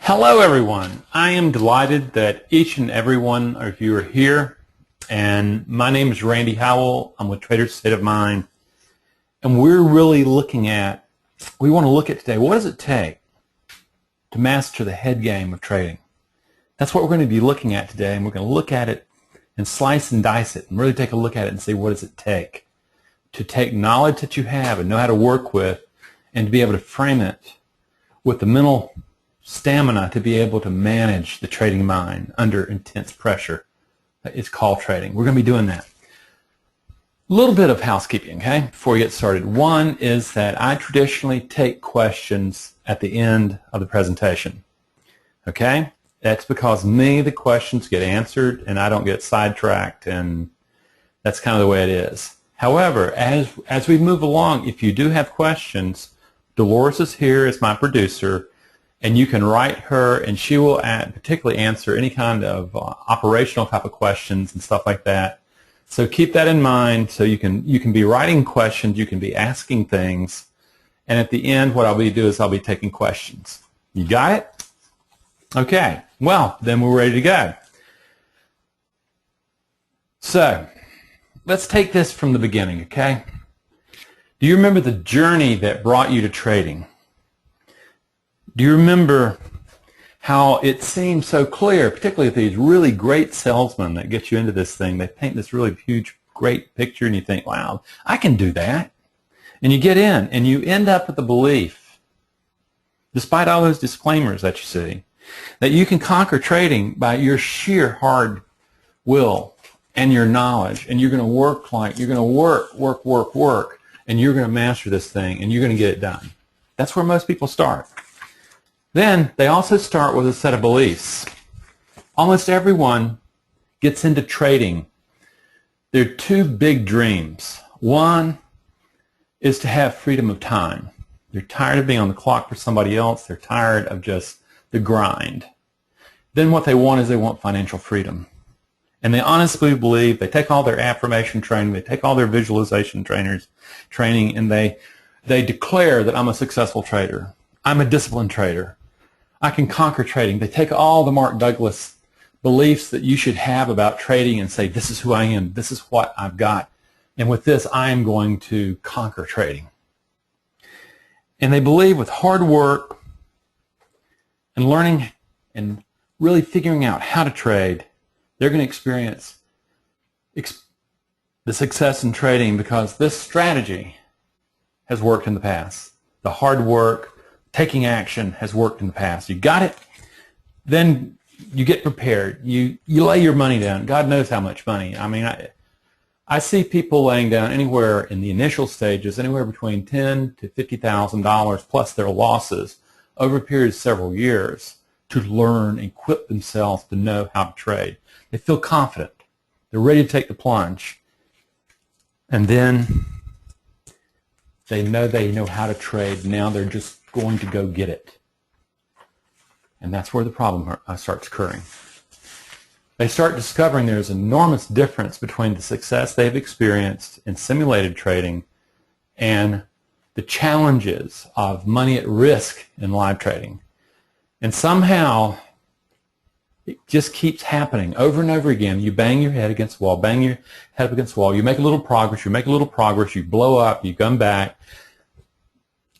Hello everyone. I am delighted that each and every one of you are here, and my name is Rande Howell. I'm with Trader's State of Mind, and we want to look at today, what does it take to master the head game of trading? That's what we're going to be looking at today, and we're going to look at it and slice and dice it and really take a look at it and say, what does it take to take knowledge that you have and know how to work with and to be able to frame it with the mental stamina to be able to manage the trading mind under intense pressure. It's called trading. We're going to be doing that. A little bit of housekeeping, okay, before we get started. One is that I traditionally take questions at the end of the presentation, okay? That's because the questions get answered and I don't get sidetracked, and that's kind of the way it is. However, as we move along, if you do have questions, Dolores is here as my producer, and you can write her, and she will particularly answer any kind of operational type of questions and stuff like that. So keep that in mind. So you can be writing questions, you can be asking things, and at the end, what I'll be doing is I'll be taking questions. You got it? Okay. Well, then we're ready to go. So let's take this from the beginning, okay? Do you remember the journey that brought you to trading? Do you remember how it seemed so clear, particularly with these really great salesmen that get you into this thing? They paint this really huge, great picture, and you think, wow, I can do that. And you get in, and you end up with the belief, despite all those disclaimers that you see, that you can conquer trading by your sheer hard will and your knowledge, and you're going to work, and you're going to master this thing, and you're going to get it done. That's where most people start. Then they also start with a set of beliefs. Almost everyone gets into trading. There are two big dreams. One is to have freedom of time. They're tired of being on the clock for somebody else. They're tired of just the grind. Then what they want is they want financial freedom. And they honestly believe, they take all their affirmation training, they take all their visualization training, and they declare that I'm a successful trader. I'm a disciplined trader. I can conquer trading. They take all the Mark Douglas beliefs that you should have about trading and say, this is who I am, this is what I've got, and with this I am going to conquer trading. And they believe with hard work and learning and really figuring out how to trade, they're going to experience the success in trading because this strategy has worked in the past. The hard work, taking action has worked in the past. You got it? Then you get prepared. You lay your money down. God knows how much money. I mean, I see people laying down anywhere in the initial stages, anywhere between $10,000 to $50,000 plus their losses over a period of several years to learn and equip themselves to know how to trade. They feel confident. They're ready to take the plunge. And then they know how to trade. Now they're just going to go get it. And that's where the problem starts occurring. They start discovering there's an enormous difference between the success they've experienced in simulated trading and the challenges of money at risk in live trading. And somehow it just keeps happening over and over again. You bang your head against the wall, bang your head up against the wall. You make a little progress, you blow up, you come back,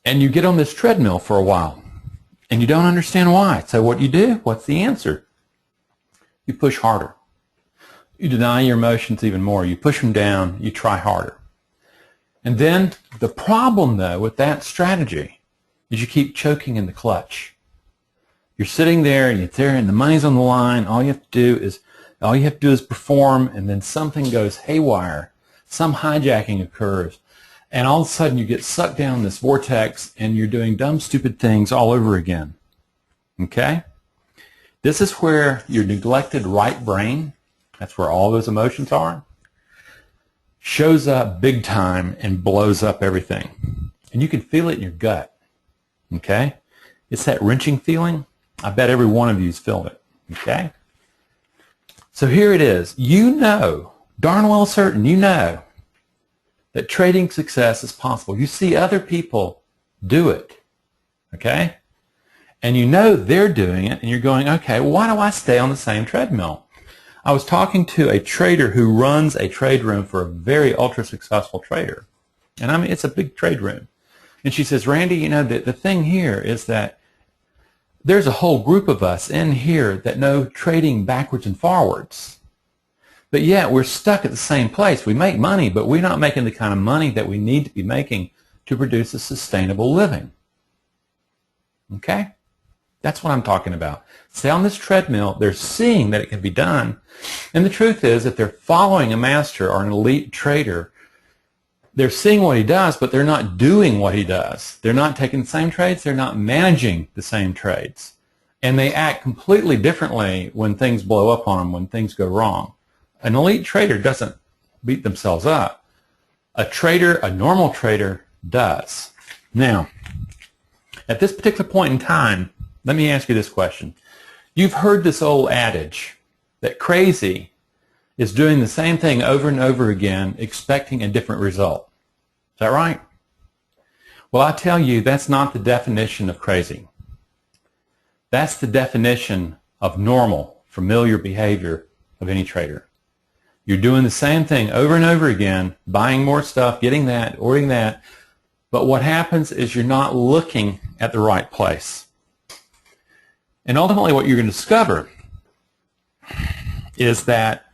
and you get on this treadmill for a while, and you don't understand why. So what you do, what's the answer? You push harder. You deny your emotions even more. You push them down. You try harder. And then the problem, though, with that strategy is you keep choking in the clutch. You're sitting there, and the money's on the line. All you have to do is perform, and then something goes haywire. Some hijacking occurs. And all of a sudden you get sucked down in this vortex and you're doing dumb, stupid things all over again. Okay? This is where your neglected right brain, that's where all those emotions are, shows up big time and blows up everything. And you can feel it in your gut. Okay? It's that wrenching feeling. I bet every one of you's felt it. Okay? So here it is. You know, darn well certain, you know that trading success is possible. You see other people do it, okay? And you know they're doing it, and you're going, okay, well, why do I stay on the same treadmill? I was talking to a trader who runs a trade room for a very ultra-successful trader. And I mean, it's a big trade room. And she says, Randy, you know, the thing here is that there's a whole group of us in here that know trading backwards and forwards. But yet we're stuck at the same place. We make money, but we're not making the kind of money that we need to be making to produce a sustainable living. Okay? That's what I'm talking about. Stay on this treadmill. They're seeing that it can be done. And the truth is that they're following a master or an elite trader. They're seeing what he does, but they're not doing what he does. They're not taking the same trades. They're not managing the same trades. And they act completely differently when things blow up on them, when things go wrong. An elite trader doesn't beat themselves up. A trader, a normal trader, does. Now, at this particular point in time, let me ask you this question. You've heard this old adage that crazy is doing the same thing over and over again, expecting a different result. Is that right? Well, I tell you, that's not the definition of crazy. That's the definition of normal, familiar behavior of any trader. You're doing the same thing over and over again, buying more stuff, getting that, ordering that, but what happens is you're not looking at the right place. And ultimately what you're going to discover is that,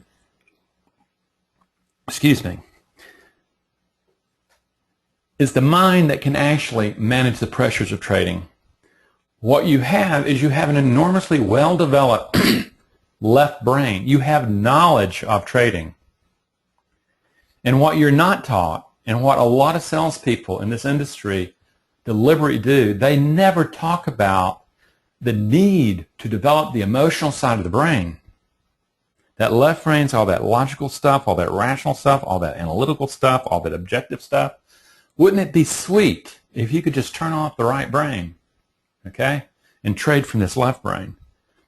is the mind that can actually manage the pressures of trading. What you have is you have an enormously well-developed left brain. You have knowledge of trading. And what you're not taught, and what a lot of salespeople in this industry deliberately do, they never talk about the need to develop the emotional side of the brain. That left brain's all that logical stuff, all that rational stuff, all that analytical stuff, all that objective stuff. Wouldn't it be sweet if you could just turn off the right brain, okay, and trade from this left brain?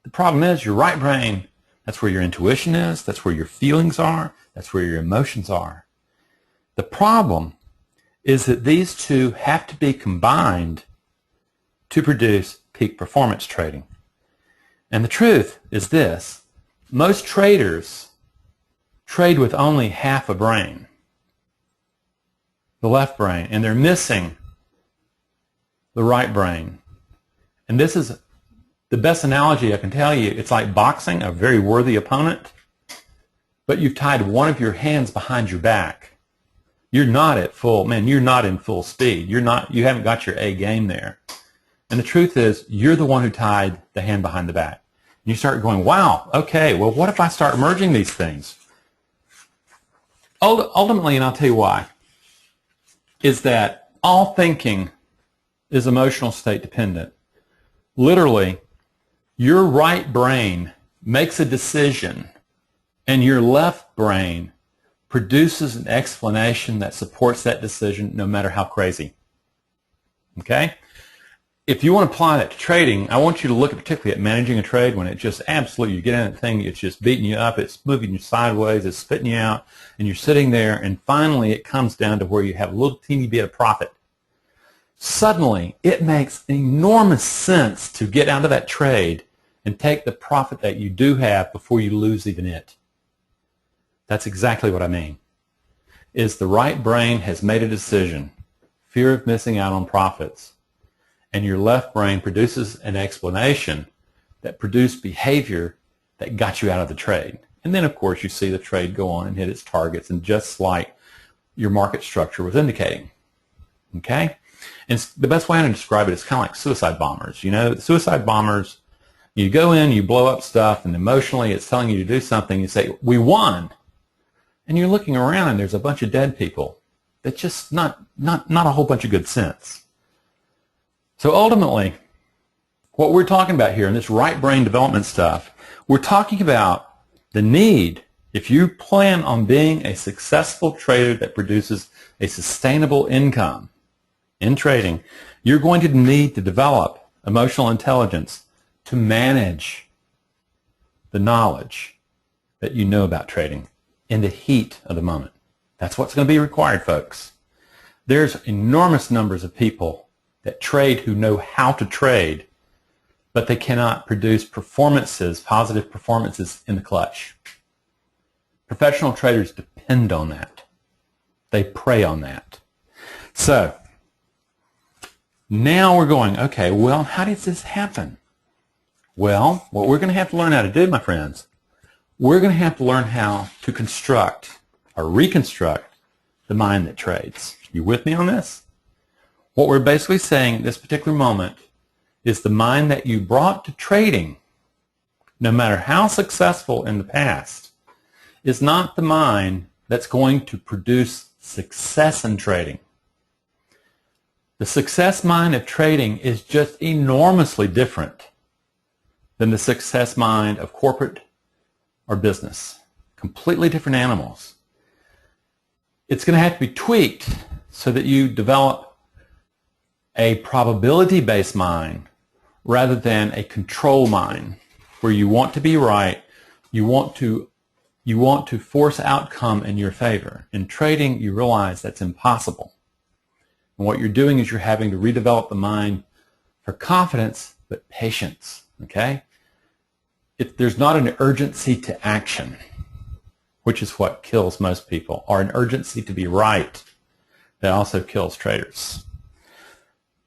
The problem is your right brain, that's where your intuition is, that's where your feelings are, that's where your emotions are. The problem is that these two have to be combined to produce peak performance trading. And the truth is this: most traders trade with only half a brain, the left brain, and they're missing the right brain. And this is the best analogy I can tell you. It's like boxing a very worthy opponent, but you've tied one of your hands behind your back. You're not at full, you're not in full speed. You haven't got your A game there. And the truth is, you're the one who tied the hand behind the back. And you start going, wow, okay, well, what if I start merging these things? Ultimately, and I'll tell you why, is that all thinking is emotional state dependent. Literally, your right brain makes a decision, and your left brain produces an explanation that supports that decision no matter how crazy. Okay? If you want to apply that to trading, I want you to look particularly at managing a trade when it just absolutely, you get in that thing, it's just beating you up, it's moving you sideways, it's spitting you out, and you're sitting there, and finally it comes down to where you have a little teeny bit of profit. Suddenly, it makes enormous sense to get out of that trade and take the profit that you do have before you lose even it. That's exactly what I mean. Is the right brain has made a decision, fear of missing out on profits, and your left brain produces an explanation that produced behavior that got you out of the trade. And then, of course, you see the trade go on and hit its targets, and just like your market structure was indicating. Okay? And the best way to describe it is kind of like suicide bombers. You know, suicide bombers, you go in, you blow up stuff, and emotionally it's telling you to do something. You say, we won. And you're looking around, and there's a bunch of dead people. That's just not a whole bunch of good sense. So ultimately, what we're talking about here in this right brain development stuff, we're talking about the need, if you plan on being a successful trader that produces a sustainable income in trading, you're going to need to develop emotional intelligence to manage the knowledge that you know about trading in the heat of the moment. That's what's going to be required, folks. There's enormous numbers of people that trade who know how to trade, but they cannot produce performances, positive performances in the clutch. Professional traders depend on that. They prey on that. So now we're going, okay, well, how does this happen? Well, what we're going to have to learn how to do, my friends, we're going to have to learn how to construct or reconstruct the mind that trades. You with me on this? What we're basically saying at this particular moment is the mind that you brought to trading, no matter how successful in the past, is not the mind that's going to produce success in trading. The success mind of trading is just enormously different than the success mind of corporate or business. Completely different animals. It's going to have to be tweaked so that you develop a probability-based mind rather than a control mind where you want to be right, you want to force outcome in your favor. In trading, you realize that's impossible. And what you're doing is you're having to redevelop the mind for confidence, but patience, okay? There's not an urgency to action, which is what kills most people, or an urgency to be right that also kills traders.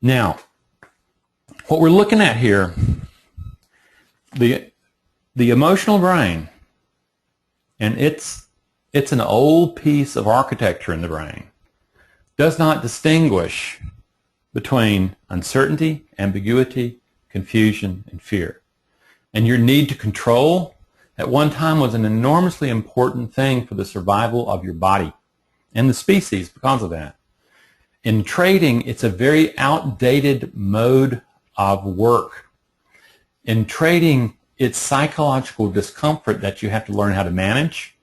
Now, what we're looking at here, the emotional brain, and it's an old piece of architecture in the brain, does not distinguish between uncertainty, ambiguity, confusion, and fear. And your need to control at one time was an enormously important thing for the survival of your body and the species because of that. In trading, it's a very outdated mode of work. In trading, it's psychological discomfort that you have to learn how to manage.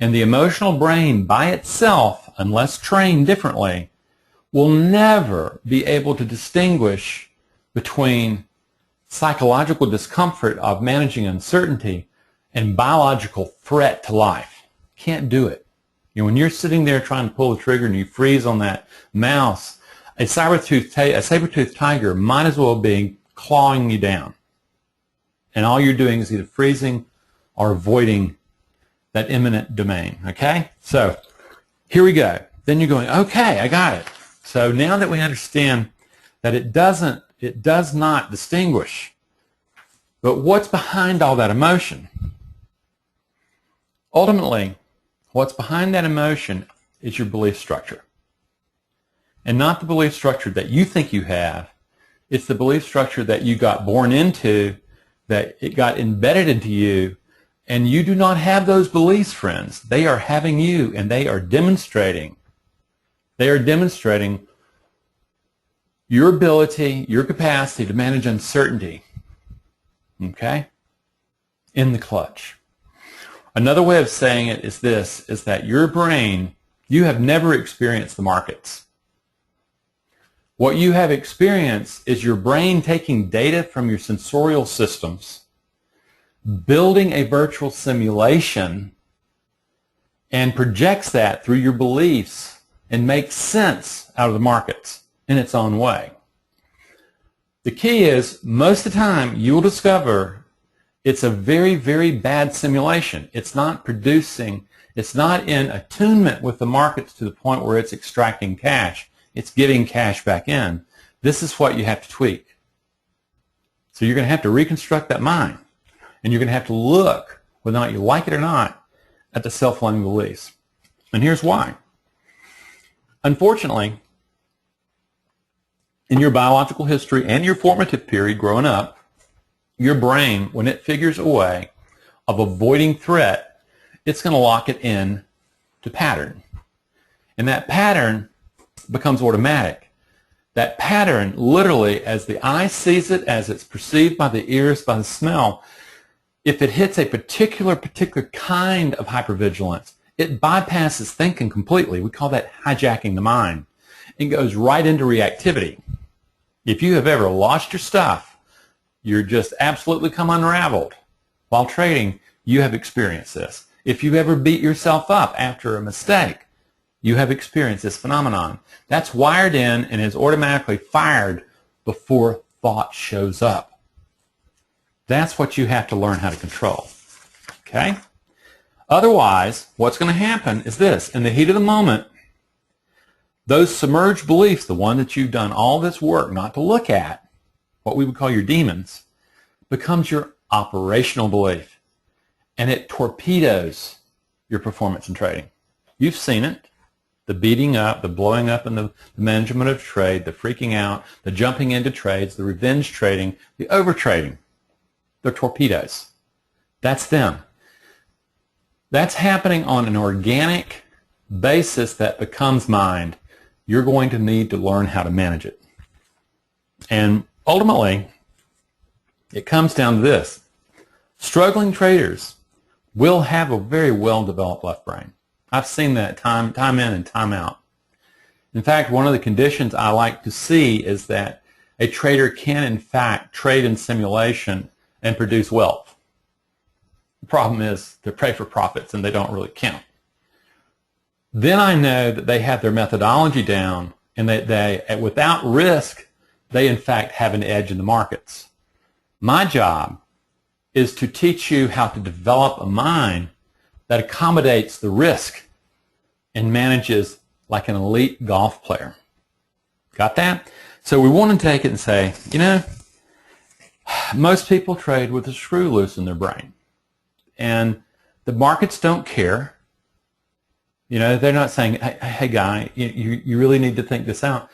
And the emotional brain by itself, unless trained differently, will never be able to distinguish between psychological discomfort of managing uncertainty and biological threat to life. Can't do it. You know, when you're sitting there trying to pull the trigger and you freeze on that mouse, a saber-toothed tiger might as well be clawing you down. And all you're doing is either freezing or avoiding that imminent domain, okay? So here we go. Then you're going, okay, I got it. So now that we understand that it does not distinguish, but what's behind all that emotion? Ultimately, what's behind that emotion is your belief structure. And not the belief structure that you think you have. It's the belief structure that you got born into, that it got embedded into you, and you do not have those beliefs, friends. They are having you, and they are demonstrating. They are demonstrating your ability, your capacity to manage uncertainty, okay, in the clutch. Another way of saying it is this, is that your brain, you have never experienced the markets. What you have experienced is your brain taking data from your sensorial systems, building a virtual simulation, and projects that through your beliefs and makes sense out of the markets in its own way. The key is, most of the time, you will discover it's a very, very bad simulation. It's not producing, it's not in attunement with the markets to the point where it's extracting cash. It's giving cash back in. This is what you have to tweak. So you're going to have to reconstruct that mind. And you're going to have to look, whether or not you like it or not, at the self-limiting beliefs. And here's why. Unfortunately, in your biological history and your formative period growing up, your brain, when it figures a way of avoiding threat, it's going to lock it in to pattern. And that pattern becomes automatic. That pattern, literally, as the eye sees it, as it's perceived by the ears, by the smell, if it hits a particular kind of hypervigilance, it bypasses thinking completely. We call that hijacking the mind. It goes right into reactivity. If you have ever lost your stuff, you're just absolutely come unraveled while trading, you have experienced this. If you've ever beat yourself up after a mistake, you have experienced this phenomenon. That's wired in and is automatically fired before thought shows up. That's what you have to learn how to control. Okay? Otherwise, what's going to happen is this. In the heat of the moment, those submerged beliefs, the one that you've done all this work not to look at, what we would call your demons, becomes your operational belief. And it torpedoes your performance in trading. You've seen it. The beating up, the blowing up in the management of trade, the freaking out, the jumping into trades, the revenge trading, the overtrading. They're torpedoes. That's them. That's happening on an organic basis that becomes mind. You're going to need to learn how to manage it. And ultimately, it comes down to this. Struggling traders will have a very well-developed left brain. I've seen that time in and time out. In fact, one of the conditions I like to see is that a trader can, in fact, trade in simulation and produce wealth. The problem is they pray for profits and they don't really count. Then I know that they have their methodology down and that they, without risk, they in fact have an edge in the markets. My job is to teach you how to develop a mind that accommodates the risk and manages like an elite golf player. Got that? So we want to take it and say, you know, most people trade with a screw loose in their brain. And the markets don't care. You know, they're not saying, hey guy, you really need to think this out.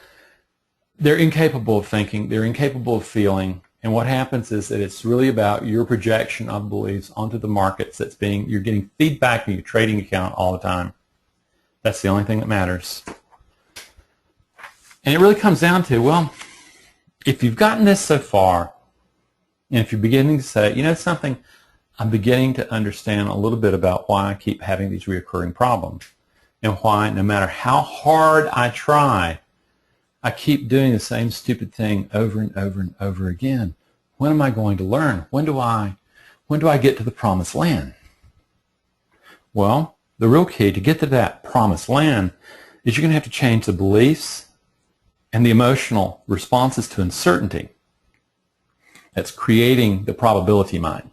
They're incapable of thinking. They're incapable of feeling. And what happens is that it's really about your projection of beliefs onto the markets you're getting feedback in your trading account all the time. That's the only thing that matters. And it really comes down to, well, if you've gotten this so far, and if you're beginning to say, you know something, I'm beginning to understand a little bit about why I keep having these recurring problems and why no matter how hard I try, I keep doing the same stupid thing over and over and over again. When am I going to learn? When do I get to the promised land? Well, the real key to get to that promised land is you're going to have to change the beliefs and the emotional responses to uncertainty that's creating the probability mind.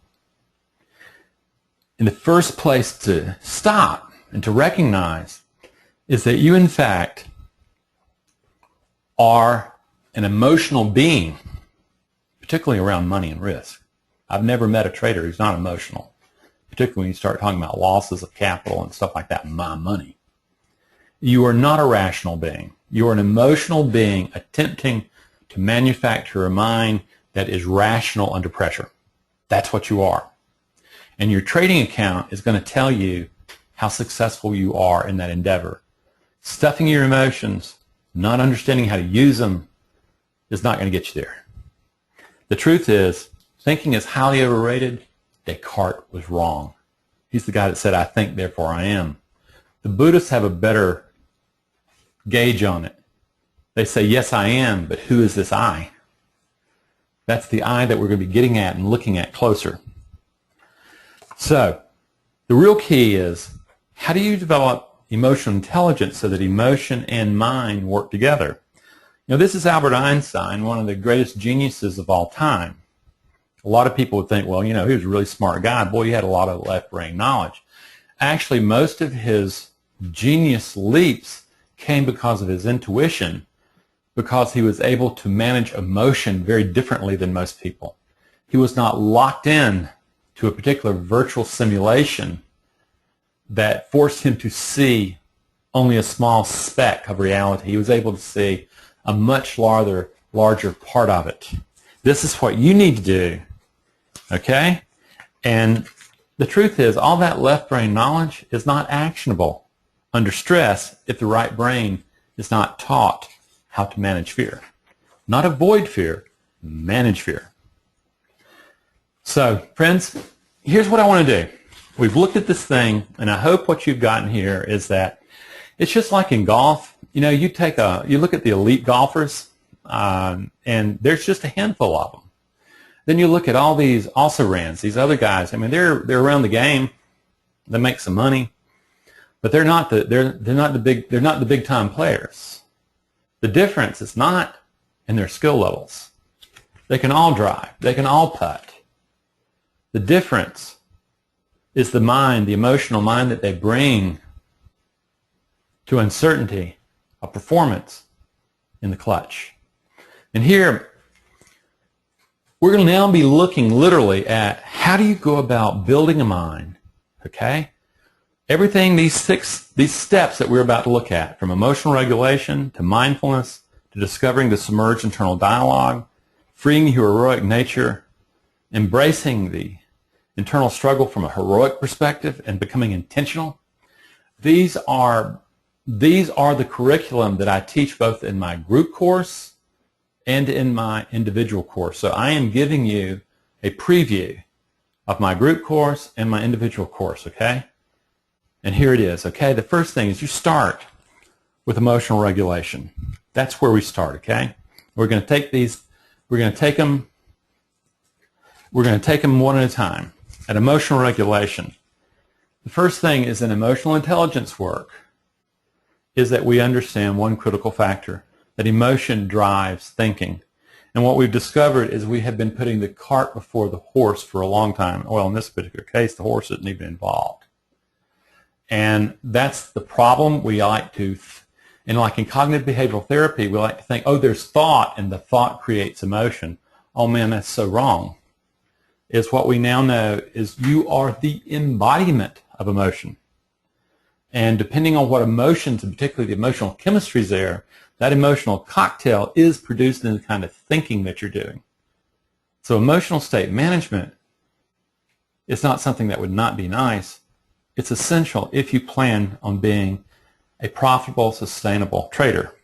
And the first place to stop and to recognize is that you in fact are an emotional being, particularly around money and risk. I've never met a trader who's not emotional, particularly when you start talking about losses of capital and stuff like that, my money. You are not a rational being. You are an emotional being attempting to manufacture a mind that is rational under pressure. That's what you are. And your trading account is going to tell you how successful you are in that endeavor. Stuffing your emotions, not understanding how to use them, is not going to get you there. The truth is, thinking is highly overrated. Descartes was wrong. He's the guy that said, I think, therefore I am. The Buddhists have a better gauge on it. They say, yes, I am, but who is this I? That's the I that we're going to be getting at and looking at closer. So, the real key is, how do you develop emotional intelligence so that emotion and mind work together? You know, this is Albert Einstein, one of the greatest geniuses of all time. A lot of people would think, well, you know, he was a really smart guy. Boy, he had a lot of left brain knowledge. Actually, most of his genius leaps came because of his intuition, because he was able to manage emotion very differently than most people. He was not locked in to a particular virtual simulation that forced him to see only a small speck of reality. He was able to see a much larger part of it. This is what you need to do, okay? And the truth is, all that left brain knowledge is not actionable under stress if the right brain is not taught how to manage fear. Not avoid fear, manage fear. So, friends, here's what I want to do. We've looked at this thing, and I hope what you've gotten here is that it's just like in golf. You know, you look at the elite golfers, and there's just a handful of them. Then you look at all these also-rans, these other guys. I mean, they're around the game. They make some money, but they're not the big time players. The difference is not in their skill levels. They can all drive. They can all putt. The difference is the mind, the emotional mind that they bring to uncertainty of performance in the clutch. And here, we're going to now be looking literally at how do you go about building a mind, okay? Everything, these steps that we're about to look at, from emotional regulation to mindfulness to discovering the submerged internal dialogue, freeing your heroic nature, embracing the internal struggle from a heroic perspective and becoming intentional. These are the curriculum that I teach both in my group course and in my individual course. So I am giving you a preview of my group course and my individual course, okay? And here it is, okay? The first thing is you start with emotional regulation. That's where we start, okay? We're going to take these, we're going to take them one at a time. At emotional regulation, the first thing is in emotional intelligence work is that we understand one critical factor, that emotion drives thinking. And what we've discovered is we have been putting the cart before the horse for a long time. Well, in this particular case, the horse isn't even involved. And that's the problem. We like to, and like in cognitive behavioral therapy, we like to think, oh, there's thought, and the thought creates emotion. Oh, man, that's so wrong. Is what we now know is you are the embodiment of emotion. And depending on what emotions, and particularly the emotional chemistry is there, that emotional cocktail is produced in the kind of thinking that you're doing. So emotional state management is not something that would not be nice. It's essential if you plan on being a profitable, sustainable trader.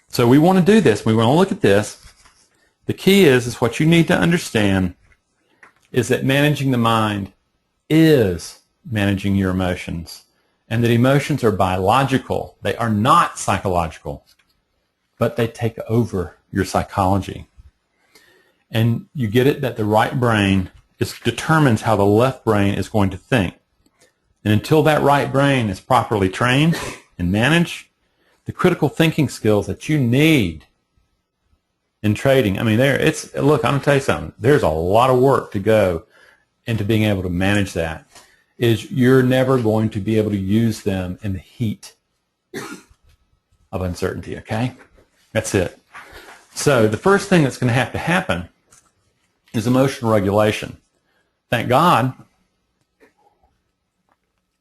So we want to do this. We want to look at this. The key is what you need to understand is that managing the mind is managing your emotions, and that emotions are biological. They are not psychological, but they take over your psychology. And you get it that the right brain determines how the left brain is going to think. And until that right brain is properly trained and managed, the critical thinking skills that you need in trading, I mean, look, I'm going to tell you something. There's a lot of work to go into being able to manage that. Is you're never going to be able to use them in the heat of uncertainty, okay? That's it. So the first thing that's going to happen is emotional regulation. Thank God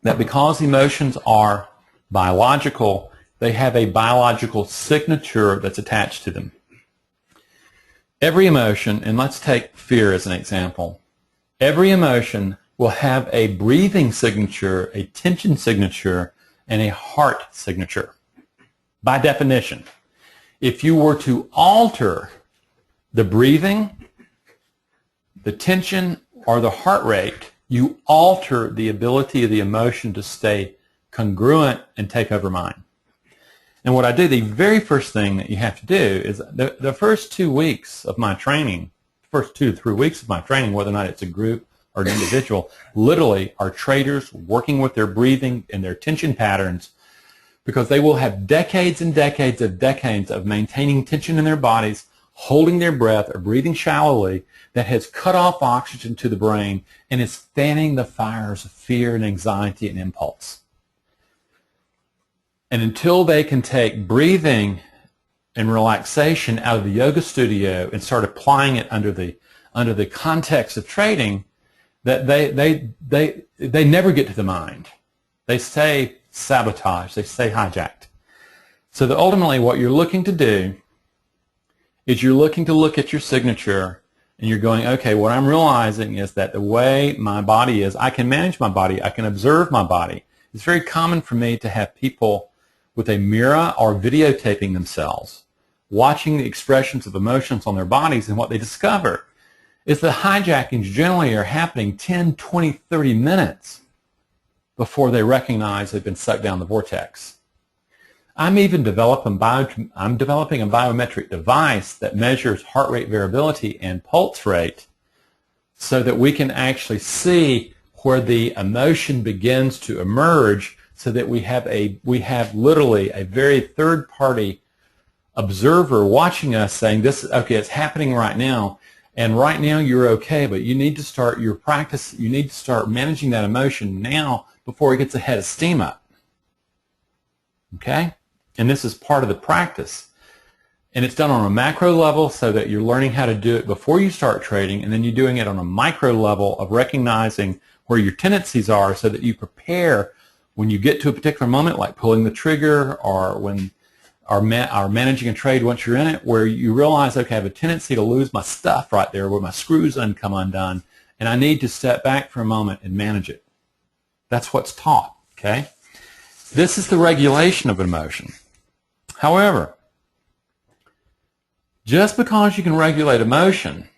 that because emotions are biological, they have a biological signature that's attached to them. Every emotion, and let's take fear as an example, every emotion will have a breathing signature, a tension signature, and a heart signature. By definition, if you were to alter the breathing, the tension, or the heart rate, you alter the ability of the emotion to stay congruent and take over mind. And what I do, the very first thing that you have to do is the first 2 weeks of my training, first 2 to 3 weeks of my training, whether or not it's a group or an individual, literally are traders working with their breathing and their tension patterns, because they will have decades and decades of maintaining tension in their bodies, holding their breath or breathing shallowly, that has cut off oxygen to the brain and is fanning the fires of fear and anxiety and impulse. And until they can take breathing and relaxation out of the yoga studio and start applying it under the context of trading, that they never get to the mind. They stay sabotaged. They stay hijacked. So that ultimately what you're looking to do is you're looking to look at your signature and you're going, okay, what I'm realizing is that the way my body is, I can manage my body. I can observe my body. It's very common for me to have people with a mirror or videotaping themselves, watching the expressions of emotions on their bodies, and what they discover is the hijackings generally are happening 10, 20, 30 minutes before they recognize they've been sucked down the vortex. I'm even developing a biometric device that measures heart rate variability and pulse rate so that we can actually see where the emotion begins to emerge, so that we have literally a very third-party observer watching us saying, "This, okay, it's happening right now." And right now you're okay, but you need to start your practice, you need to start managing that emotion now before it gets a head of steam up. Okay? And this is part of the practice. And it's done on a macro level so that you're learning how to do it before you start trading, and then you're doing it on a micro level of recognizing where your tendencies are so that you prepare when you get to a particular moment, like pulling the trigger or when are managing a trade once you're in it, where you realize, okay, I have a tendency to lose my stuff right there where my screws come undone, and I need to step back for a moment and manage it. That's what's taught, okay? This is the regulation of emotion. However, just because you can regulate emotion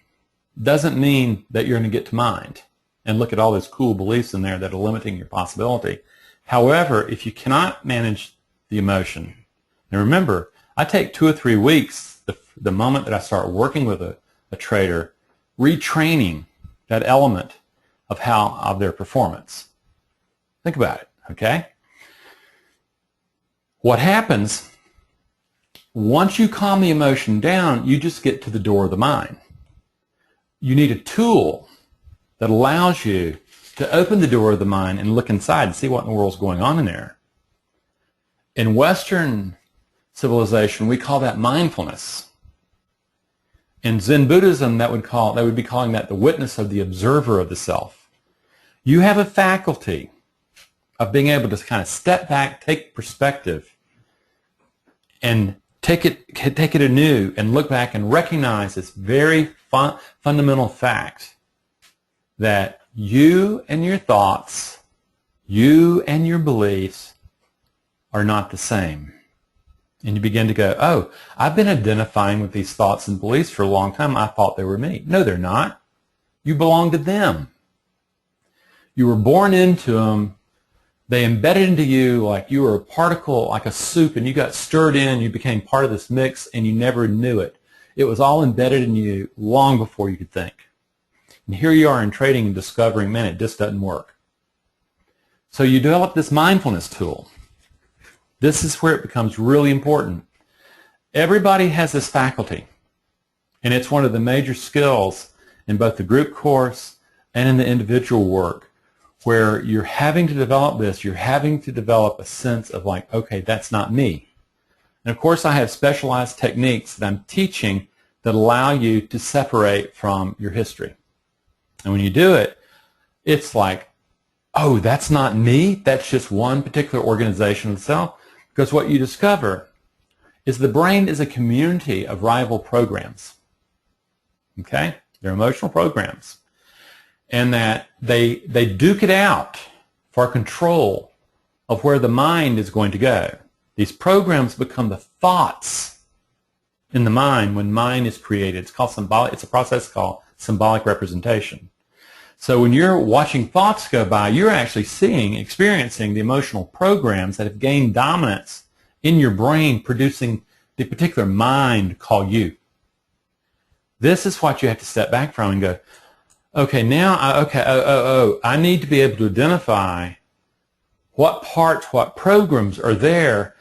doesn't mean that you're going to get to mind and look at all those cool beliefs in there that are limiting your possibility. However, if you cannot manage the emotion, and remember, I take 2 or 3 weeks, the moment that I start working with a trader, retraining that element of their performance. Think about it, okay? What happens, once you calm the emotion down, you just get to the door of the mind. You need a tool that allows you to open the door of the mind and look inside and see what in the world's going on in there. In Western civilization, we call that mindfulness. In Zen Buddhism, they would be calling that the witness of the observer of the self. You have a faculty of being able to kind of step back, take perspective, and take it anew and look back and recognize this very fundamental fact that you and your thoughts, you and your beliefs are not the same. And you begin to go, oh, I've been identifying with these thoughts and beliefs for a long time. I thought they were me. No, they're not. You belong to them. You were born into them. They embedded into you like you were a particle, like a soup, and you got stirred in, you became part of this mix, and you never knew it. It was all embedded in you long before you could think. And here you are in trading and discovering, man, it just doesn't work. So you develop this mindfulness tool. This is where it becomes really important. Everybody has this faculty, and it's one of the major skills in both the group course and in the individual work, where you're having to develop this, you're having to develop a sense of like, okay, that's not me. And of course I have specialized techniques that I'm teaching that allow you to separate from your history. And when you do it, it's like, oh, that's not me, that's just one particular organization of the self. Because what you discover is the brain is a community of rival programs. Okay? They're emotional programs. And that they duke it out for control of where the mind is going to go. These programs become the thoughts in the mind when mind is created. It's called symbolic. It's a process called symbolic representation. So when you're watching thoughts go by, you're actually experiencing the emotional programs that have gained dominance in your brain, producing the particular mind called you. This is what you have to step back from and go, okay, now, I need to be able to identify what parts, what programs are there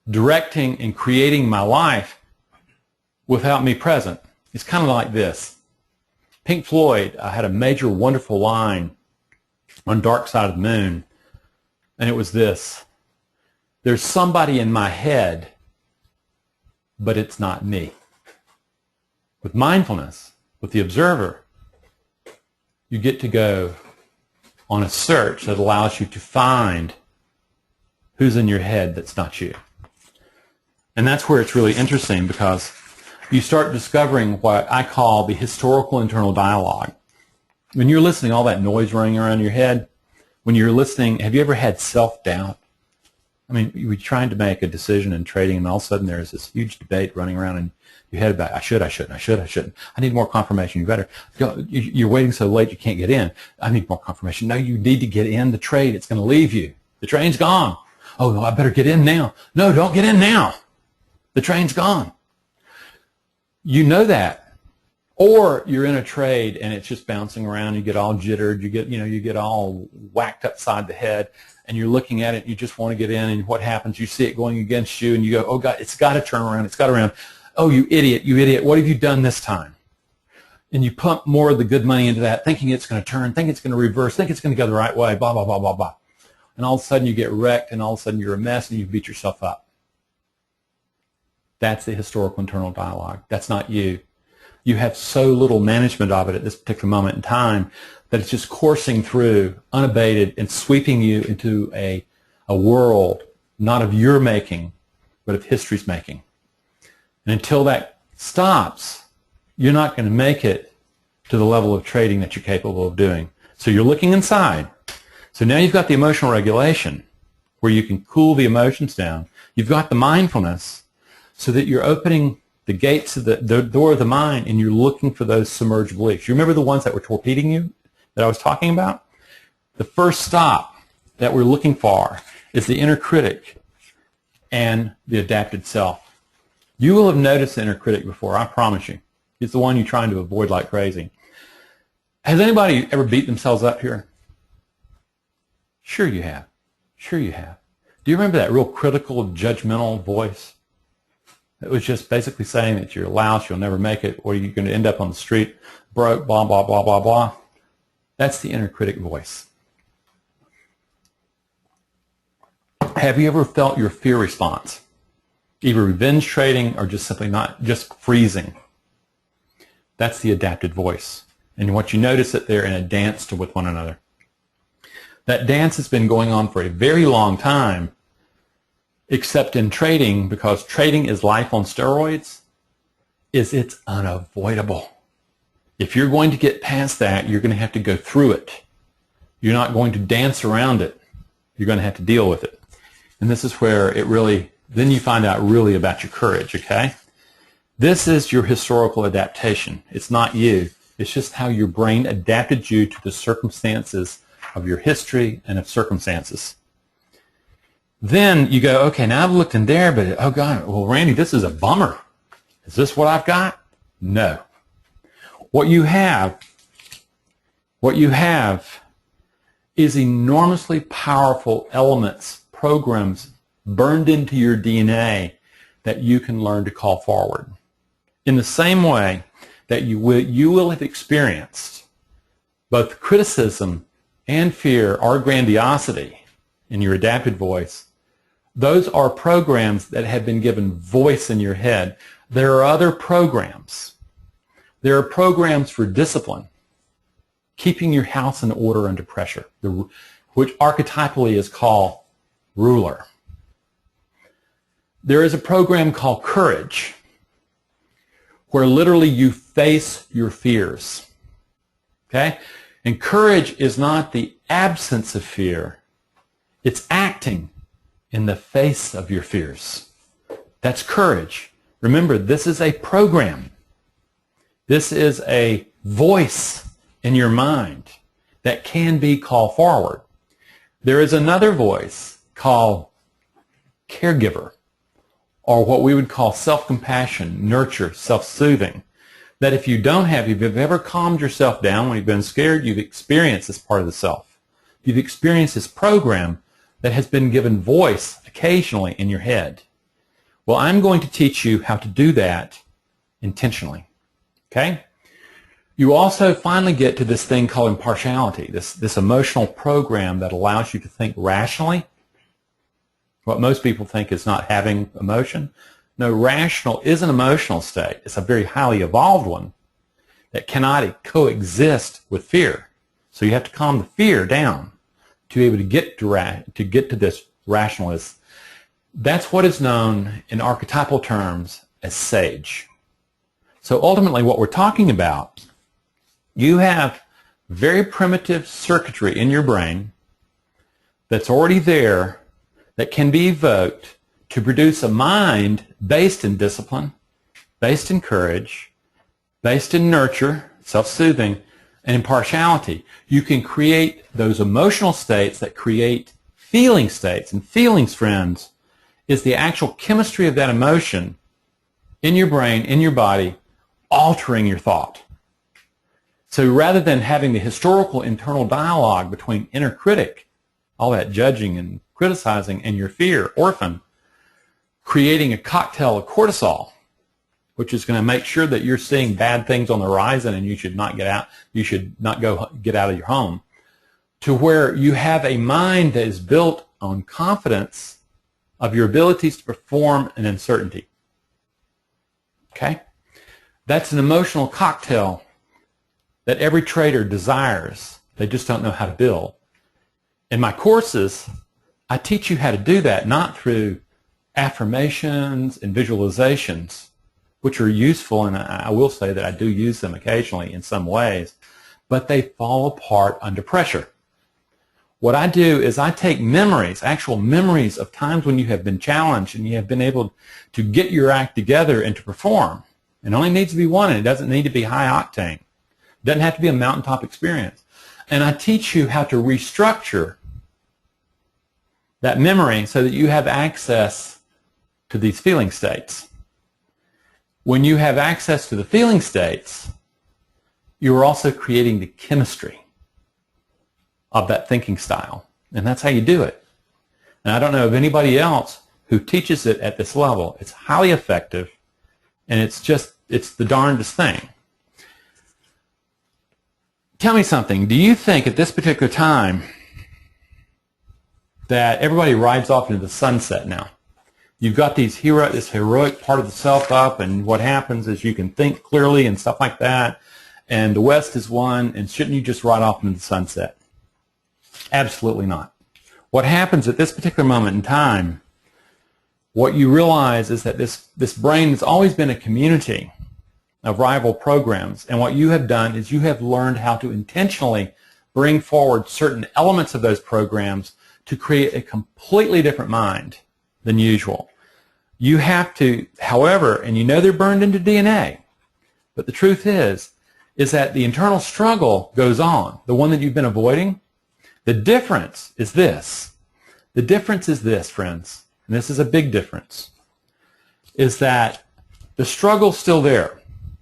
directing and creating my life without me present. It's kind of like this. Pink Floyd had a major wonderful line on Dark Side of the Moon, and it was this: there's somebody in my head, but it's not me. With mindfulness, with the observer, you get to go on a search that allows you to find who's in your head that's not you. And that's where it's really interesting, because you start discovering what I call the historical internal dialogue. When you're listening, all that noise running around your head, when you're listening, have you ever had self-doubt? I mean, you're trying to make a decision in trading, and all of a sudden there's this huge debate running around in your head about, I shouldn't. I need more confirmation. You better. You're waiting so late you can't get in. I need more confirmation. No, you need to get in the trade. It's going to leave you. The train's gone. Oh, no, I better get in now. No, don't get in now. The train's gone. You know that. Or you're in a trade and it's just bouncing around, you get all jittered, you get all whacked upside the head, and you're looking at it and you just want to get in, and what happens? You see it going against you and you go, oh God, it's got to turn around, it's got to turn around. Oh, you idiot, what have you done this time? and you pump more of the good money into that, thinking it's going to turn, thinking it's going to reverse, thinking it's going to go the right way, blah, blah, blah, blah, blah. And all of a sudden you get wrecked, and all of a sudden you're a mess, and you beat yourself up. That's the historical internal dialogue. That's not you. You have so little management of it at this particular moment in time that it's just coursing through unabated and sweeping you into a world not of your making, but of history's making. And until that stops, you're not going to make it to the level of trading that you're capable of doing. So you're looking inside. So now you've got the emotional regulation where you can cool the emotions down. You've got the mindfulness so that you're opening the gates of the door of the mind, and you're looking for those submerged beliefs. You remember the ones that were torpedoing you that I was talking about? The first stop that we're looking for is the inner critic and the adapted self. You will have noticed the inner critic before, I promise you. It's the one you're trying to avoid like crazy. Has anybody ever beat themselves up here? Sure you have. Sure you have. Do you remember that real critical, judgmental voice? It was just basically saying that you're a louse, you'll never make it, or you're going to end up on the street broke, blah, blah, blah, blah, blah. That's the inner critic voice. Have you ever felt your fear response? Either revenge trading or just simply not, just freezing. That's the adapted voice. And what you notice that they're in a dance with one another. That dance has been going on for a very long time, except in trading, because trading is life on steroids, it's unavoidable. If you're going to get past that, you're going to have to go through it. You're not going to dance around it. You're going to have to deal with it. And this is where it really, then you find out really about your courage, okay? This is your historical adaptation. It's not you. It's just how your brain adapted you to the circumstances of your history and of circumstances. Then you go, okay, now I've looked in there, but oh God, well, Randy, this is a bummer. Is this what I've got? No. What you have is enormously powerful elements, programs burned into your DNA that you can learn to call forward. In the same way that you will have experienced both criticism and fear or grandiosity in your adapted voice. Those are programs that have been given voice in your head. There are other programs. There are programs for discipline, keeping your house in order under pressure, which archetypally is called ruler. There is a program called courage, where literally you face your fears. Okay? And courage is not the absence of fear. It's acting in the face of your fears. That's courage. Remember, this is a program. This is a voice in your mind that can be called forward. There is another voice called caregiver, or what we would call self-compassion, nurture, self-soothing, that if you don't have, if you've ever calmed yourself down when you've been scared, you've experienced this part of the self. You've experienced this program that has been given voice occasionally in your head. Well, I'm going to teach you how to do that intentionally. Okay? You also finally get to this thing called impartiality, this emotional program that allows you to think rationally. What most people think is not having emotion. No, rational is an emotional state. It's a very highly evolved one that cannot coexist with fear. So you have to calm the fear down to be able to get to this rationalist. That's what is known in archetypal terms as sage. So ultimately what we're talking about, you have very primitive circuitry in your brain that's already there that can be evoked to produce a mind based in discipline, based in courage, based in nurture, self-soothing, and impartiality. You can create those emotional states that create feeling states. And feelings, friends, is the actual chemistry of that emotion in your brain, in your body, altering your thought. So rather than having the historical internal dialogue between inner critic, all that judging and criticizing, and your fear, orphan, creating a cocktail of cortisol which is going to make sure that you're seeing bad things on the horizon and you should not get out, you should not go get out of your home, to where you have a mind that is built on confidence of your abilities to perform in uncertainty. Okay? That's an emotional cocktail that every trader desires. They just don't know how to build. In my courses, I teach you how to do that, not through affirmations and visualizations, which are useful, and I will say that I do use them occasionally in some ways, but they fall apart under pressure. What I do is I take memories, actual memories of times when you have been challenged and you have been able to get your act together and to perform. It only needs to be one, and it doesn't need to be high octane. It doesn't have to be a mountaintop experience. And I teach you how to restructure that memory so that you have access to these feeling states. When you have access to the feeling states, you are also creating the chemistry of that thinking style. And that's how you do it. And I don't know of anybody else who teaches it at this level. It's highly effective, and it's the darndest thing. Tell me something. Do you think at this particular time that everybody rides off into the sunset now? You've got this heroic part of the self up, and what happens is you can think clearly and stuff like that, and the West is won, and shouldn't you just ride off into the sunset? Absolutely not. What happens at this particular moment in time, what you realize is that this brain has always been a community of rival programs, and what you have done is you have learned how to intentionally bring forward certain elements of those programs to create a completely different mind than usual. You have to, however, and you know they're burned into DNA, but the truth is that the internal struggle goes on, the one that you've been avoiding. The difference is this. The difference is this, friends, and this is a big difference, is that the struggle's still there.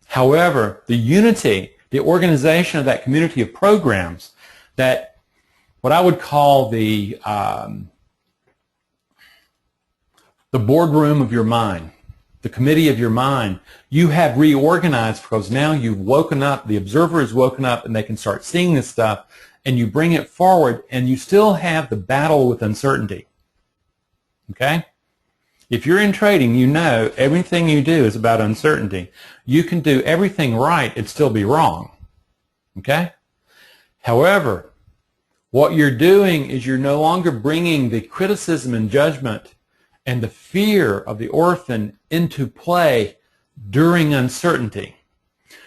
However, the unity, the organization of that community of programs, that what I would call the boardroom of your mind, the committee of your mind, you have reorganized because now you've woken up, the observer has woken up, and they can start seeing this stuff, and you bring it forward, and you still have the battle with uncertainty. Okay? If you're in trading, you know everything you do is about uncertainty. You can do everything right and still be wrong. Okay? However, what you're doing is you're no longer bringing the criticism and judgment and the fear of the orphan into play during uncertainty.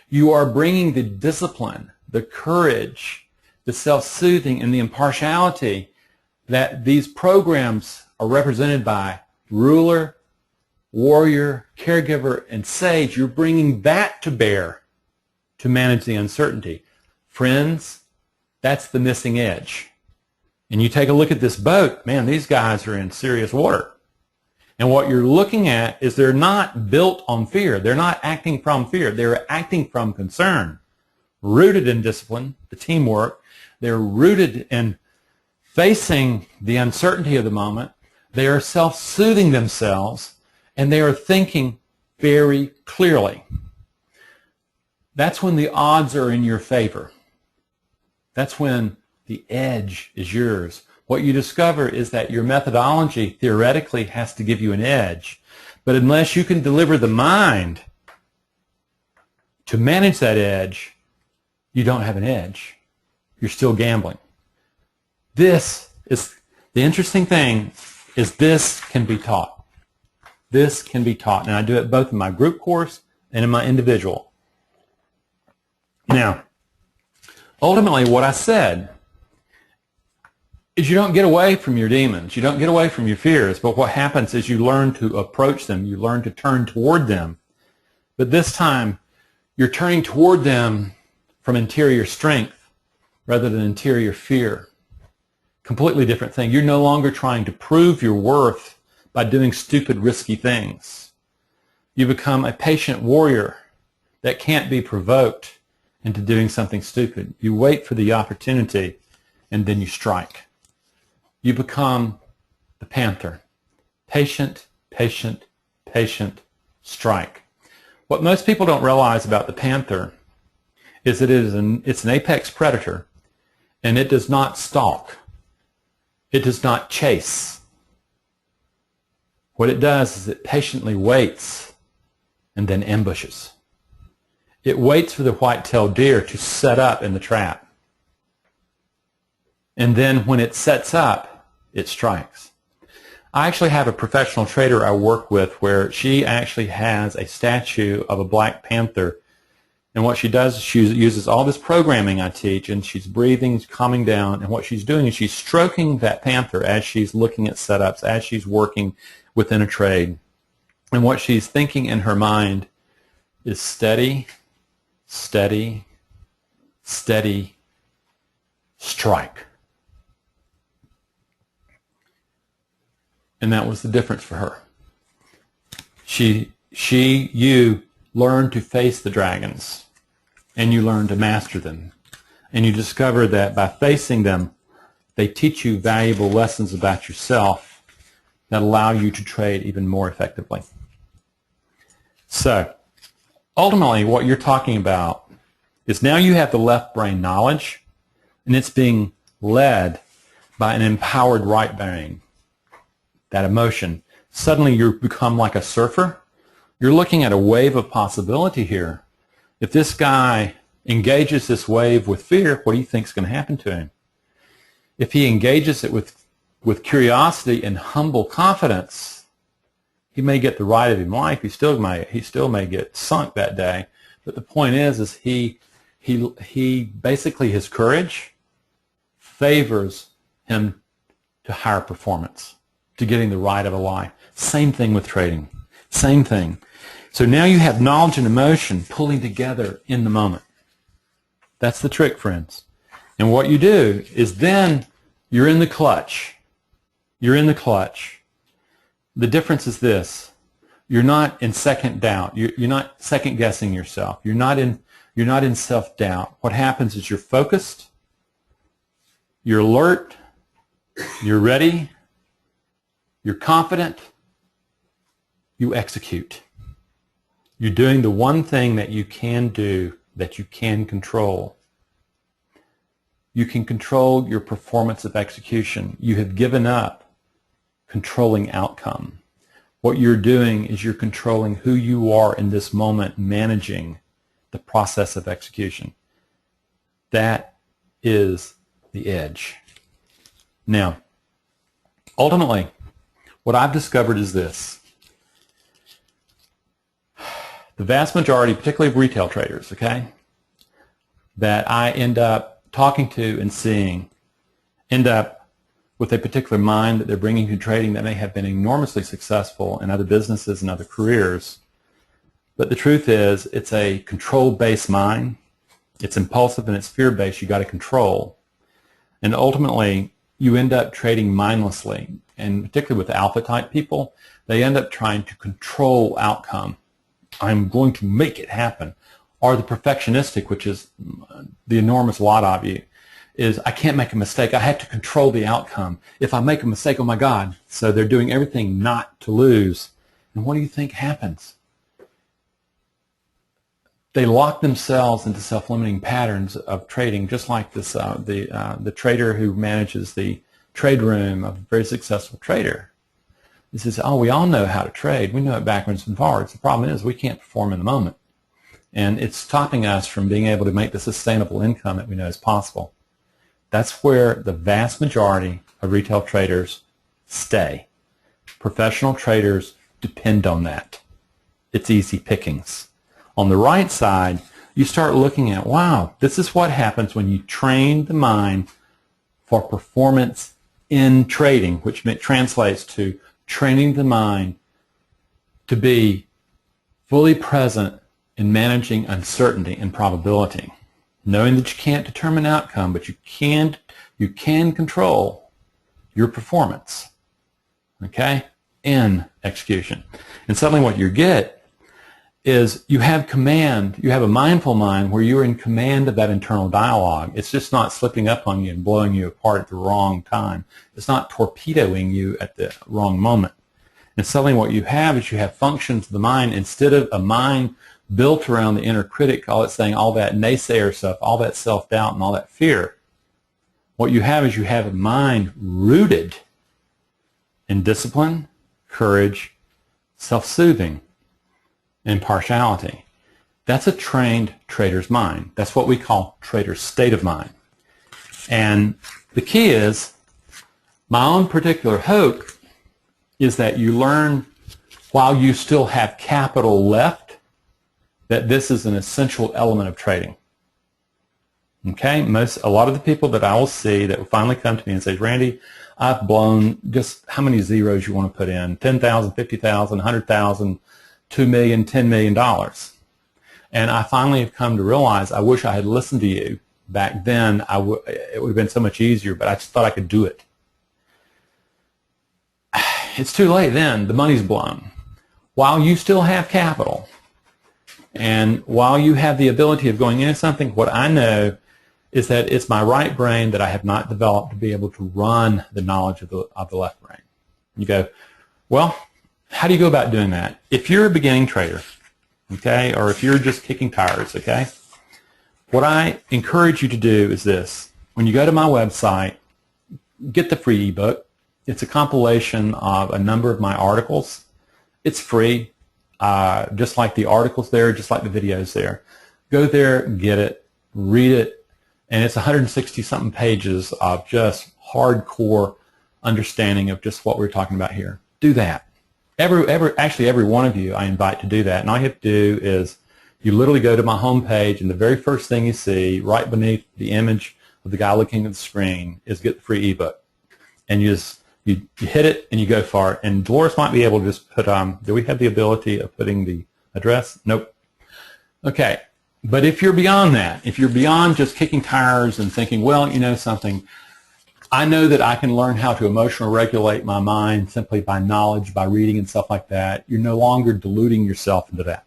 You are bringing the discipline, the courage, the self-soothing, and the impartiality that these programs are represented by ruler, warrior, caregiver, and sage. You're bringing that to bear to manage the uncertainty. Friends, that's the missing edge. And you take a look at this boat, man, these guys are in serious water. And what you're looking at is they're not built on fear. They're not acting from fear. They're acting from concern, rooted in discipline, the teamwork. They're rooted in facing the uncertainty of the moment. They are self-soothing themselves, and they are thinking very clearly. That's when the odds are in your favor. That's when the edge is yours. What you discover is that your methodology theoretically has to give you an edge, but unless you can deliver the mind to manage that edge, you don't have an edge. You're still gambling. This is the interesting thing, is this can be taught. This can be taught, and I do it both in my group course and in my individual. Now, ultimately what I said is you don't get away from your demons. You don't get away from your fears, but what happens is you learn to approach them. You learn to turn toward them. But this time, you're turning toward them from interior strength rather than interior fear. Completely different thing. You're no longer trying to prove your worth by doing stupid, risky things. You become a patient warrior that can't be provoked into doing something stupid. You wait for the opportunity, and then you strike. You become the panther. Patient, patient, patient, strike. What most people don't realize about the panther is that it's an apex predator, and it does not stalk. It does not chase. What it does is it patiently waits and then ambushes. It waits for the white-tailed deer to set up in the trap. And then when it sets up, it strikes. I actually have a professional trader I work with where she actually has a statue of a black panther. And what she does is she uses all this programming I teach, and she's breathing, calming down, and what she's doing is she's stroking that panther as she's looking at setups, as she's working within a trade. And what she's thinking in her mind is steady, steady, steady, strike. And that was the difference for her. You learn to face the dragons, and you learn to master them. And you discover that by facing them, they teach you valuable lessons about yourself that allow you to trade even more effectively. So, ultimately, what you're talking about is now you have the left brain knowledge, and it's being led by an empowered right brain. That emotion. Suddenly you become like a surfer. You're looking at a wave of possibility here. If this guy engages this wave with fear, what do you think is going to happen to him? If he engages it with curiosity and humble confidence, he may get the ride of his life. He still may get sunk that day. But the point is he basically, his courage favors him to higher performance, to getting the ride of a life. Same thing with trading. Same thing. So now you have knowledge and emotion pulling together in the moment. That's the trick, friends. And what you do is then you're in the clutch. You're in the clutch. The difference is this. You're not in second doubt. You're not second guessing yourself. You're not in self-doubt. What happens is you're focused, you're alert, you're ready, you're confident, you execute. You're doing the one thing that you can do, that you can control. You can control your performance of execution. You have given up controlling outcome. What you're doing is you're controlling who you are in this moment, managing the process of execution. That is the edge. Now, ultimately, what I've discovered is this. The vast majority, particularly of retail traders, okay, that I end up talking to and seeing, end up with a particular mind that they're bringing to trading that may have been enormously successful in other businesses and other careers. But the truth is, it's a control-based mind. It's impulsive and it's fear-based. You got to control. And ultimately, you end up trading mindlessly. And particularly with alpha-type people, they end up trying to control outcome. I'm going to make it happen. Or the perfectionistic, which is the enormous lot of you, is I can't make a mistake. I have to control the outcome. If I make a mistake, oh my God. So they're doing everything not to lose. And what do you think happens? They lock themselves into self-limiting patterns of trading, just like this the trader who manages the trade room of a very successful trader. He says, oh, we all know how to trade. We know it backwards and forwards. The problem is we can't perform in the moment. And it's stopping us from being able to make the sustainable income that we know is possible. That's where the vast majority of retail traders stay. Professional traders depend on that. It's easy pickings. On the right side, you start looking at, wow, this is what happens when you train the mind for performance in trading, which translates to training the mind to be fully present in managing uncertainty and probability, knowing that you can't determine outcome, but you can control your performance, okay, in execution. And suddenly what you get is you have command, you have a mindful mind where you're in command of that internal dialogue. It's just not slipping up on you and blowing you apart at the wrong time. It's not torpedoing you at the wrong moment. And suddenly what you have is you have functions of the mind instead of a mind built around the inner critic, all it's saying, all that naysayer stuff, all that self-doubt and all that fear. What you have is you have a mind rooted in discipline, courage, self-soothing, impartiality. That's a trained trader's mind. That's what we call trader's state of mind. And the key is, my own particular hope is that you learn while you still have capital left that this is an essential element of trading. Okay, a lot of the people that I will see that will finally come to me and say, Randy, I've blown just how many zeros you want to put in, 10,000, 50,000, 100,000, 2 million, $10 million. And I finally have come to realize I wish I had listened to you back then. It would have been so much easier, but I just thought I could do it. It's too late then. The money's blown. While you still have capital and while you have the ability of going into something, what I know is that it's my right brain that I have not developed to be able to run the knowledge of the left brain. You go, well, how do you go about doing that? If you're a beginning trader, okay, or if you're just kicking tires, okay, what I encourage you to do is this. When you go to my website, get the free ebook. It's a compilation of a number of my articles. It's free, just like the articles there, just like the videos there. Go there, get it, read it, and it's 160-something pages of just hardcore understanding of just what we're talking about here. Do that. Actually, every one of you I invite to do that. And all you have to do is you literally go to my homepage, and the very first thing you see right beneath the image of the guy looking at the screen is get the free ebook. And you hit it and you go for it. And Dolores might be able to just put, do we have the ability of putting the address? Nope. Okay. But if you're beyond that, if you're beyond just kicking tires and thinking, well, you know something, I know that I can learn how to emotionally regulate my mind simply by knowledge, by reading and stuff like that, you're no longer deluding yourself into that.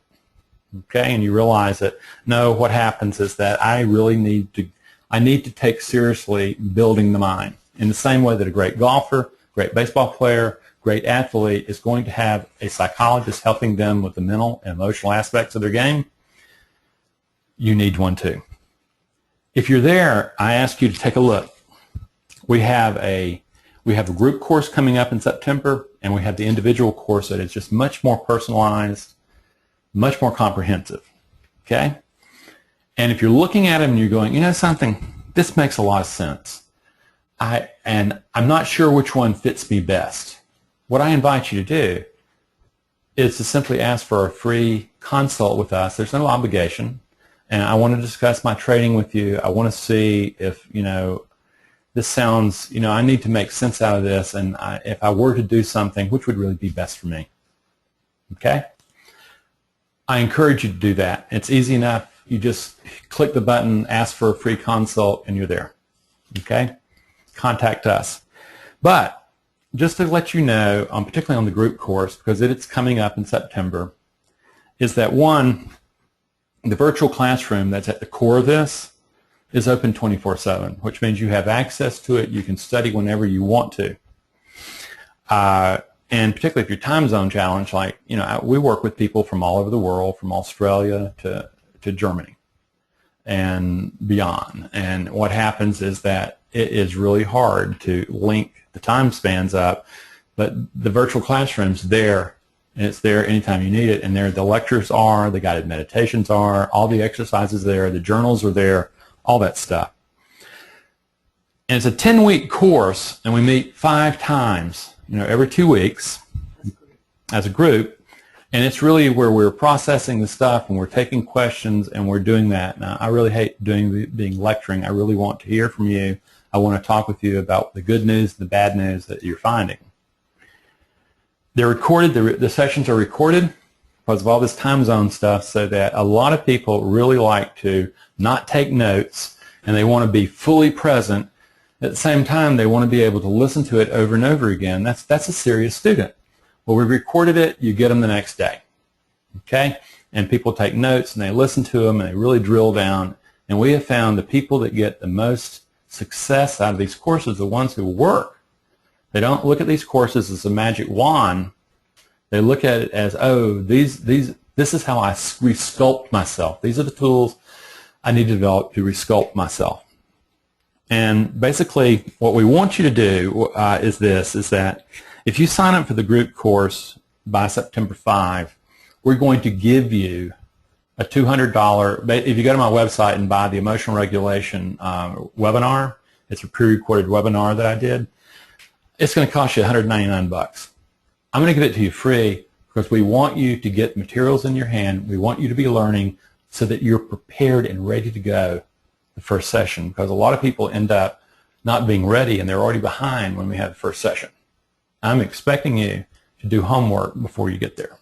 Okay? And you realize that, no, what happens is that I really need to take seriously building the mind in the same way that a great golfer, great baseball player, great athlete is going to have a psychologist helping them with the mental and emotional aspects of their game. You need one too. If you're there, I ask you to take a look. We have a group course coming up in September, and we have the individual course that is just much more personalized, much more comprehensive. Okay? And if you're looking at them and you're going, you know something, this makes a lot of sense. And I'm not sure which one fits me best. What I invite you to do is to simply ask for a free consult with us. There's no obligation. And I want to discuss my trading with you. I want to see if, this sounds, I need to make sense out of this. And if I were to do something, which would really be best for me? Okay? I encourage you to do that. It's easy enough. You just click the button, ask for a free consult, and you're there. Okay? Contact us. But just to let you know, particularly on the group course, because it's coming up in September, is that one, the virtual classroom that's at the core of this is open 24/7, which means you have access to it. You can study whenever you want to. And particularly if you're time zone challenged, like, we work with people from all over the world, from Australia to Germany and beyond. And what happens is that it is really hard to link the time spans up, but the virtual classroom's there, and it's there anytime you need it, and there the lectures are, the guided meditations are, all the exercises there, the journals are there, all that stuff. And it's a 10-week course, and we meet 5 times, every 2 weeks as a group, and it's really where we're processing the stuff and we're taking questions and we're doing that. Now, I really hate being lecturing. I really want to hear from you. I want to talk with you about the good news, the bad news that you're finding. They're recorded. The sessions are recorded because of all this time zone stuff, so that a lot of people really like to not take notes, and they want to be fully present. At the same time, they want to be able to listen to it over and over again. That's a serious student. Well, we recorded it. You get them the next day. Okay? And people take notes, and they listen to them, and they really drill down. And we have found the people that get the most success out of these courses are the ones who work. They don't look at these courses as a magic wand. They look at it as, oh, these This is how I resculpt myself. These are the tools I need to develop to resculpt myself. And basically what we want you to do is that if you sign up for the group course by September 5, we're going to give you a $200, if you go to my website and buy the emotional regulation webinar, it's a pre-recorded webinar that I did, it's going to cost you $199. I'm going to give it to you free because we want you to get materials in your hand. We want you to be learning so that you're prepared and ready to go the first session, because a lot of people end up not being ready and they're already behind when we have the first session. I'm expecting you to do homework before you get there.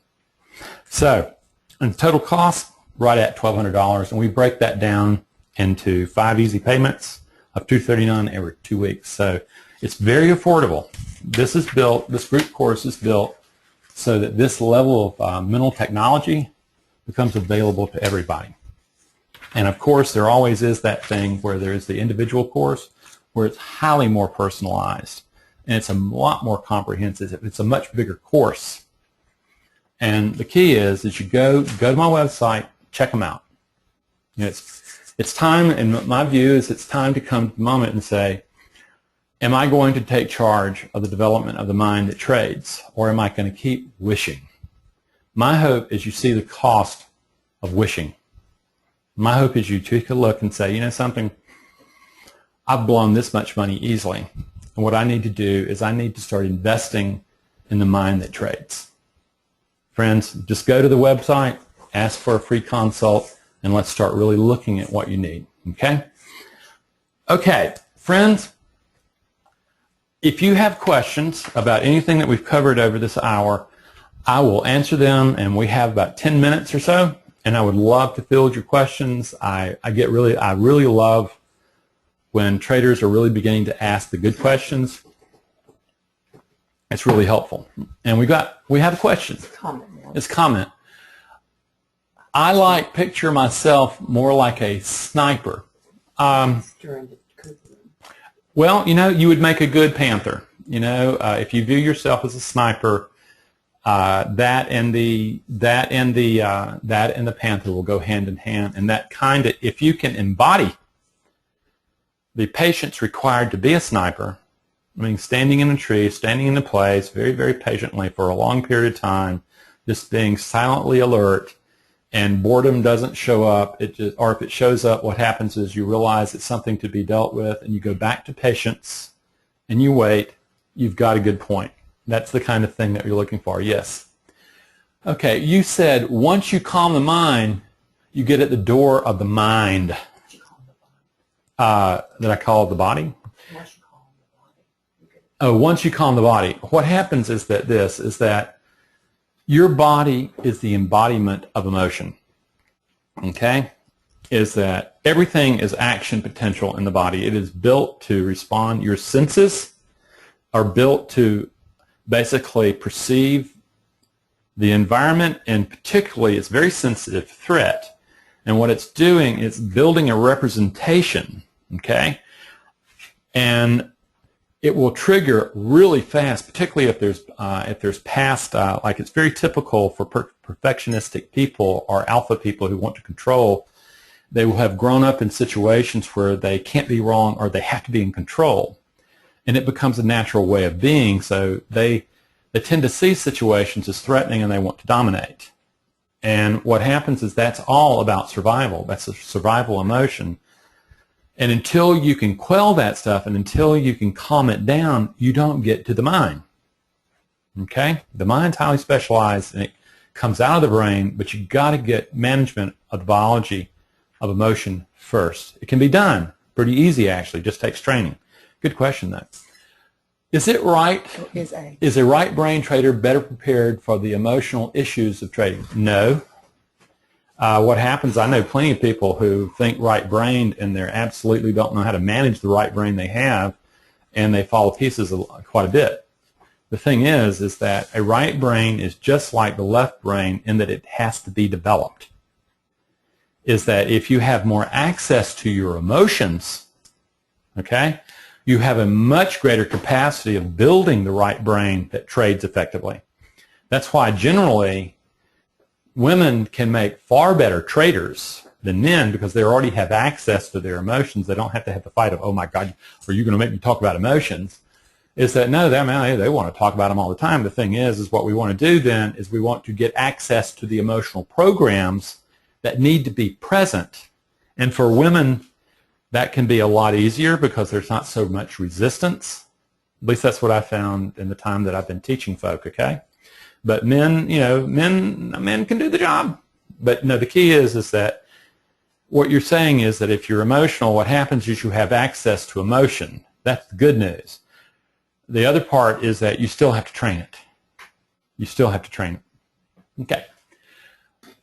So, and the total cost, right at $1,200, and we break that down into 5 easy payments of $239 every 2 weeks. So it's very affordable. This group course is built so that this level of mental technology becomes available to everybody. And of course, there always is that thing where there is the individual course where it's highly more personalized and it's a lot more comprehensive. It's a much bigger course. And the key is you go to my website, check them out. You know, it's time, and my view is it's time to come to the moment and say, am I going to take charge of the development of the mind that trades, or am I going to keep wishing? My hope is you see the cost of wishing. My hope is you take a look and say, you know something, I've blown this much money easily, and what I need to do is I need to start investing in the mind that trades. Friends, just go to the website, ask for a free consult, and let's start really looking at what you need, okay? Okay, friends, if you have questions about anything that we've covered over this hour, I will answer them, and we have about 10 minutes or so, and I would love to field your questions. I really love when traders are really beginning to ask the good questions. It's really helpful. And we have a question. It's comment. I like picture myself more like a sniper. Well, you know, you would make a good panther. You know, if you view yourself as a sniper, that and the panther will go hand in hand. And that kind of, if you can embody the patience required to be a sniper, I mean, standing in a tree, standing in a place, very, very patiently for a long period of time, just being silently alert, and boredom doesn't show up, or if it shows up, what happens is you realize it's something to be dealt with, and you go back to patience, and you wait. You've got a good point. That's the kind of thing that you're looking for, yes. Okay, you said once you calm the mind, you get at the door of the mind. Did I call it the body? Oh, once you calm the body. What happens is that your body is the embodiment of emotion, okay? Is that everything is action potential in the body. It is built to respond. Your senses are built to basically perceive the environment, and particularly it's very sensitive to threat. And what it's doing is building a representation, okay? And it will trigger really fast, particularly if there's past, like it's very typical for perfectionistic people or alpha people who want to control. They will have grown up in situations where they can't be wrong or they have to be in control. And it becomes a natural way of being, so they tend to see situations as threatening and they want to dominate. And what happens is that's all about survival. That's a survival emotion. And until you can quell that stuff and until you can calm it down, you don't get to the mind. Okay? The mind's highly specialized and it comes out of the brain, but you've got to get management of the biology of emotion first. It can be done. Pretty easy, actually. Just takes training. Good question, though. Is it right? Is a right brain trader better prepared for the emotional issues of trading? No. What happens, I know plenty of people who think right-brained and they absolutely don't know how to manage the right brain they have, and they fall to pieces quite a bit. The thing is that a right brain is just like the left brain in that it has to be developed. Is that if you have more access to your emotions, okay, you have a much greater capacity of building the right brain that trades effectively. That's why generally women can make far better traders than men because they already have access to their emotions. They don't have to have the fight of, oh my God, are you going to make me talk about emotions? Is that no, they want to talk about them all the time. The thing is what we want to do then is we want to get access to the emotional programs that need to be present. And for women, that can be a lot easier because there's not so much resistance. At least that's what I found in the time that I've been teaching folk, okay? But men, men can do the job. But no, the key is that what you're saying is that if you're emotional, what happens is you have access to emotion. That's the good news. The other part is that you still have to train it. You still have to train it. Okay.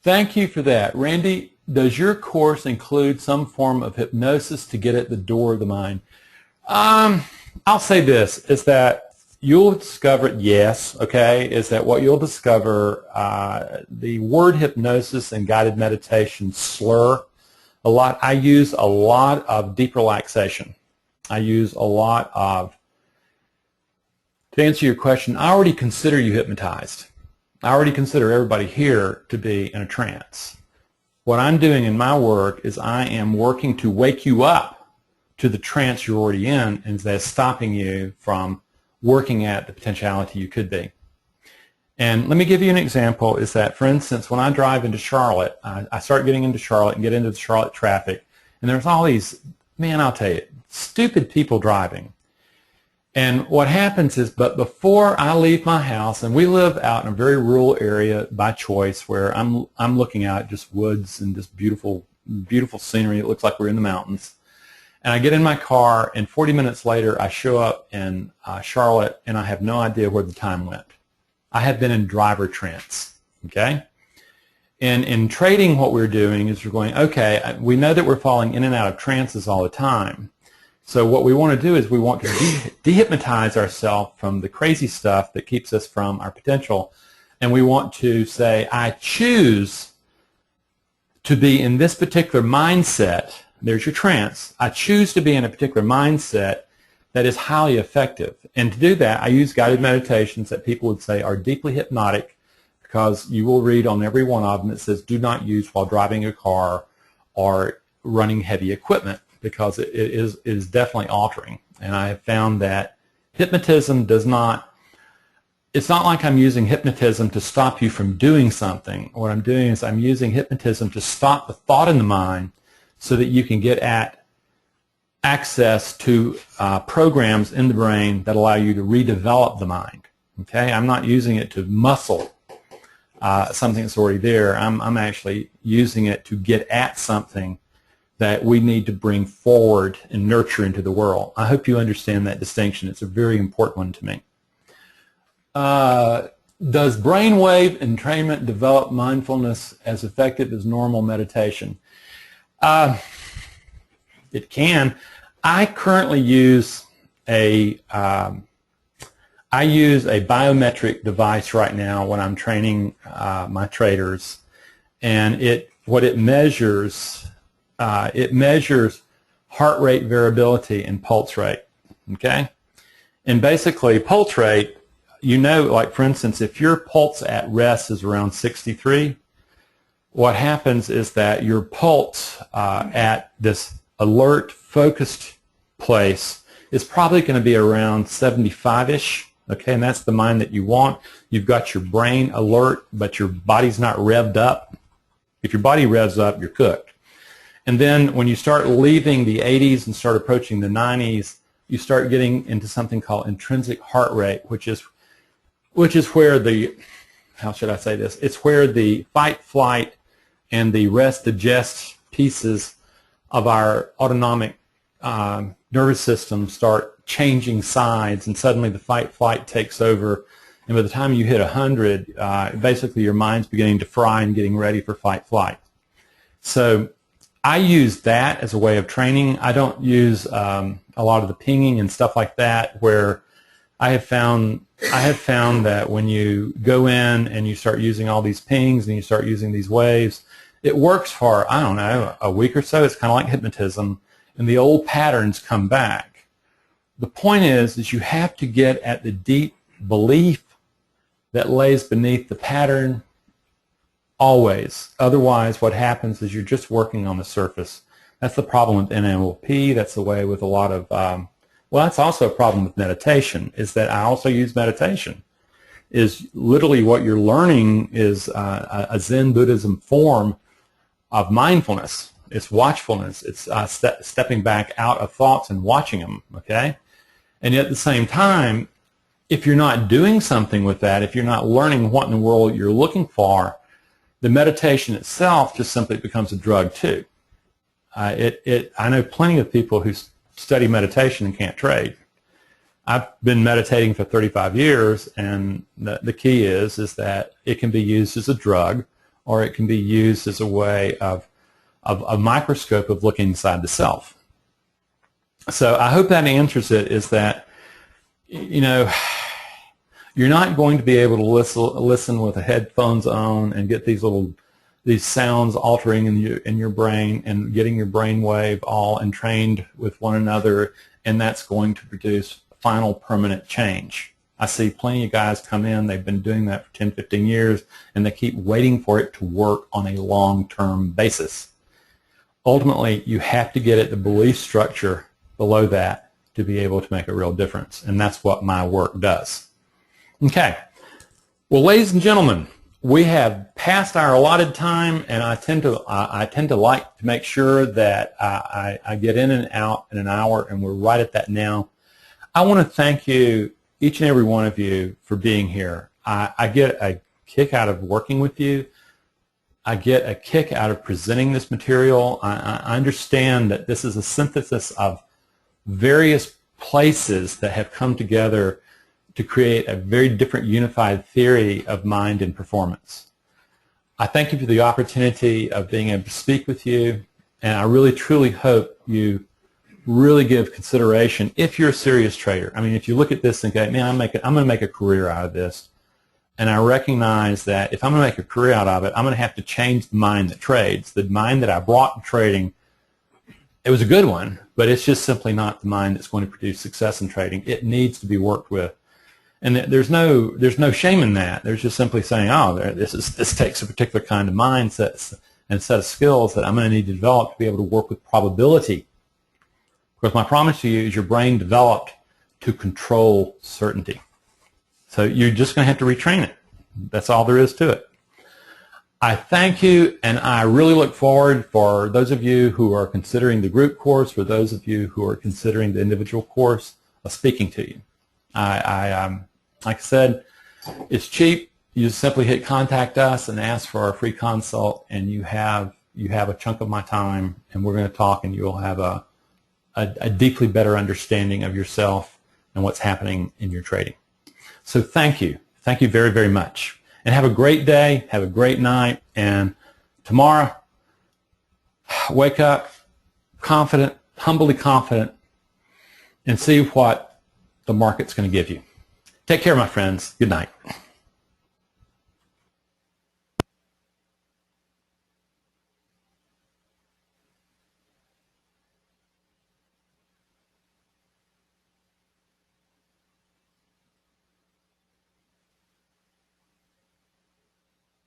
Thank you for that. Randy, does your course include some form of hypnosis to get at the door of the mind? I'll say this, is that you'll discover, yes, okay, is that what you'll discover, the word hypnosis and guided meditation slur a lot. I use a lot of deep relaxation. I use a lot of, to answer your question, I already consider you hypnotized. I already consider everybody here to be in a trance. What I'm doing in my work is I am working to wake you up to the trance you're already in, and that's stopping you from working at the potentiality you could be. And let me give you an example, is that, for instance, when I drive into Charlotte, I start getting into Charlotte and get into the Charlotte traffic, and there's all these, man, I'll tell you, stupid people driving. And what happens is, but before I leave my house, and we live out in a very rural area by choice where I'm looking out at just woods and just beautiful, beautiful scenery. It looks like we're in the mountains. And I get in my car, and 40 minutes later, I show up in Charlotte, and I have no idea where the time went. I have been in driver trance, okay? And in trading, what we're doing is we're going, okay, we know that we're falling in and out of trances all the time. So what we want to do is we want to dehypnotize ourselves from the crazy stuff that keeps us from our potential, and we want to say, I choose to be in this particular mindset. There's your trance. I choose to be in a particular mindset that is highly effective. And to do that, I use guided meditations that people would say are deeply hypnotic, because you will read on every one of them that says do not use while driving a car or running heavy equipment, because it is definitely altering. And I have found that hypnotism does not, it's not like I'm using hypnotism to stop you from doing something. What I'm doing is I'm using hypnotism to stop the thought in the mind so that you can get at access to programs in the brain that allow you to redevelop the mind. Okay, I'm not using it to muscle something that's already there. I'm actually using it to get at something that we need to bring forward and nurture into the world. I hope you understand that distinction. It's a very important one to me. Does brainwave entrainment develop mindfulness as effective as normal meditation? It can. I currently use a biometric device right now when I'm training my traders, and what it measures heart rate variability and pulse rate. Okay, and basically pulse rate, like for instance, if your pulse at rest is around 63, what happens is that your pulse at this alert, focused place is probably going to be around 75-ish. Okay, and that's the mind that you want. You've got your brain alert, but your body's not revved up. If your body revs up, you're cooked. And then when you start leaving the 80s and start approaching the 90s, you start getting into something called intrinsic heart rate, which is where the, how should I say this? It's where the fight, flight, and the rest, digest pieces of our autonomic nervous system start changing sides, and suddenly the fight, flight takes over. And by the time you hit 100, basically your mind's beginning to fry and getting ready for fight, flight. So I use that as a way of training. I don't use a lot of the pinging and stuff like that, where I have found that when you go in and you start using all these pings and you start using these waves, it works for, I don't know, a week or so. It's kind of like hypnotism, and the old patterns come back. The point is you have to get at the deep belief that lays beneath the pattern always. Otherwise, what happens is you're just working on the surface. That's the problem with NLP. That's the way with a lot of, well, that's also a problem with meditation, is that I also use meditation. Is literally what you're learning is a Zen Buddhism form of mindfulness. It's watchfulness. It's stepping back out of thoughts and watching them, okay? And yet at the same time, if you're not doing something with that, if you're not learning what in the world you're looking for, the meditation itself just simply becomes a drug too. I know plenty of people who study meditation and can't trade. I've been meditating for 35 years, and the key is that it can be used as a drug, or it can be used as a way of a microscope of looking inside the self. So I hope that answers it, is that, you know, you're not going to be able to listen with the headphones on and get these sounds altering in your brain and getting your brain wave all entrained with one another, and that's going to produce final permanent change. I see plenty of guys come in, they've been doing that for 10, 15 years, and they keep waiting for it to work on a long-term basis. Ultimately, you have to get at the belief structure below that to be able to make a real difference, and that's what my work does. Okay. Well, ladies and gentlemen, we have passed our allotted time, and I tend to like to make sure that I get in and out in an hour, and we're right at that now. I want to thank you, each and every one of you, for being here. I get a kick out of working with you. I get a kick out of presenting this material. I understand that this is a synthesis of various places that have come together to create a very different unified theory of mind and performance. I thank you for the opportunity of being able to speak with you, and I really truly hope you really give consideration if you're a serious trader. I mean, if you look at this and go, man, I'm going to make a career out of this, and I recognize that if I'm going to make a career out of it, I'm going to have to change the mind that trades. The mind that I brought to trading, it was a good one, but it's just simply not the mind that's going to produce success in trading. It needs to be worked with. And there's no shame in that. There's just simply saying, oh, this takes a particular kind of mindset and set of skills that I'm going to need to develop to be able to work with probability. Because my promise to you is your brain developed to control certainty. So you're just going to have to retrain it. That's all there is to it. I thank you, and I really look forward, for those of you who are considering the group course, for those of you who are considering the individual course, of speaking to you. Like I said, it's cheap. You just simply hit contact us and ask for our free consult, and you have a chunk of my time, and we're going to talk, and you'll have a deeply better understanding of yourself and what's happening in your trading. So thank you. Thank you very, very much. And have a great day, have a great night, and tomorrow, wake up confident, humbly confident, and see what the market's going to give you. Take care, my friends. Good night.